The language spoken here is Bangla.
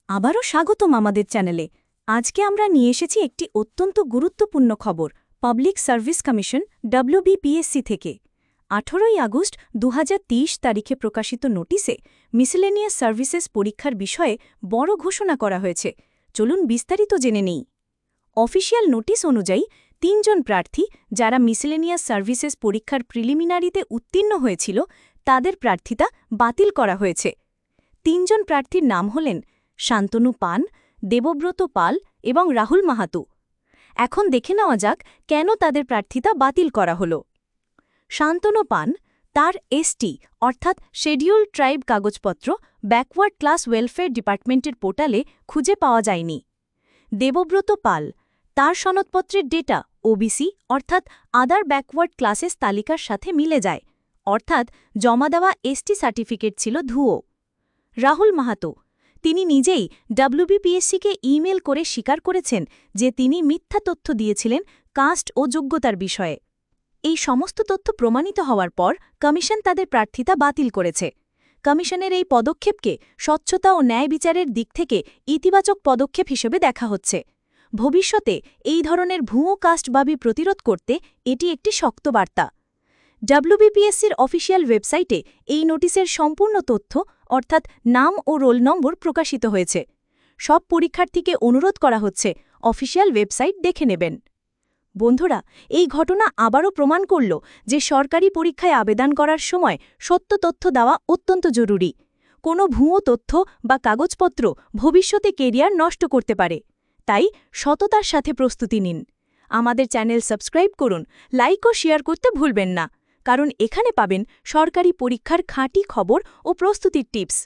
আবারও স্বাগতম আমাদের চ্যানেলে। আজকে আমরা নিয়ে এসেছি একটি অত্যন্ত গুরুত্বপূর্ণ খবর পাবলিক সার্ভিস কমিশন ডব্লিউবিপিএসসি থেকে। 18 আগস্ট 2023 তারিখে প্রকাশিত নোটিশে মিসেলেনিয়াস সার্ভিসেস পরীক্ষার বিষয়ে বড় ঘোষণা করা হয়েছে। চলুন বিস্তারিত জেনে নেই। অফিসিয়াল নোটিশ অনুযায়ী 3 জন প্রার্থী যারা মিসেলেনিয়াস সার্ভিসেস পরীক্ষার প্রিলিমিনারিতে উত্তীর্ণ হয়েছিল তাদের প্রার্থিতা বাতিল করা হয়েছে। 3 জন প্রার্থীর নাম হলেন শান্তনু পান, দেবব্রত পাল এবং রাহুল মাহাতো। এখন দেখে নেওয়া যাক কেন তাদের প্রার্থিতা বাতিল করা হল। শান্তনু পান তার এসটি অর্থাৎ শিডিউলড ট্রাইব কাগজপত্র ব্যাকওয়ার্ড ক্লাস ওয়েলফেয়ার ডিপার্টমেন্টের পোর্টালে খুঁজে পাওয়া যায়নি। দেবব্রত পাল তার সনদপত্রের ডেটা ওবিসি অর্থাৎ আদার ব্যাকওয়ার্ড ক্লাসেস তালিকার সাথে মিলে যায়, অর্থাৎ জমা দেওয়া এসটি সার্টিফিকেট ছিল ধুয়ো। রাহুল মাহাতো তিনি নিজেই ডব্লিউবিপিএসসিকে ইমেল করে স্বীকার করেছেন যে তিনি মিথ্যা তথ্য দিয়েছিলেন কাস্ট ও যোগ্যতার বিষয়ে। এই সমস্ত তথ্য প্রমাণিত হওয়ার পর কমিশন তাদের প্রার্থিতা বাতিল করেছে। কমিশনের এই পদক্ষেপকে স্বচ্ছতা ও ন্যায় বিচারের দিক থেকে ইতিবাচক পদক্ষেপ হিসেবে দেখা হচ্ছে। ভবিষ্যতে এই ধরনের ভুয়ো কাস্টবাজি প্রতিরোধ করতে এটি একটি শক্ত বার্তা। ডব্লিউবিপিএসসির অফিসিয়াল ওয়েবসাইটে এই নোটিশের সম্পূর্ণ তথ্য অর্থাৎ নাম ও রোল নম্বর প্রকাশিত হয়েছে। সব পরীক্ষার্থীকে অনুরোধ করা হচ্ছে অফিসিয়াল ওয়েবসাইট দেখে নেবেন। বন্ধুরা, এই ঘটনা আবারও প্রমাণ করল যে সরকারি পরীক্ষায় আবেদন করার সময় সত্য তথ্য দেওয়া অত্যন্ত জরুরি। কোনো ভুয়ো তথ্য বা কাগজপত্র ভবিষ্যতে কেরিয়ার নষ্ট করতে পারে। তাই সততার সাথে প্রস্তুতি নিন। আমাদের চ্যানেল সাবস্ক্রাইব করুন, লাইক ও শেয়ার করতে ভুলবেন না, কারণ এখানে পাবেন সরকারি পরীক্ষার খাঁটি খবর ও প্রস্তুতির টিপস।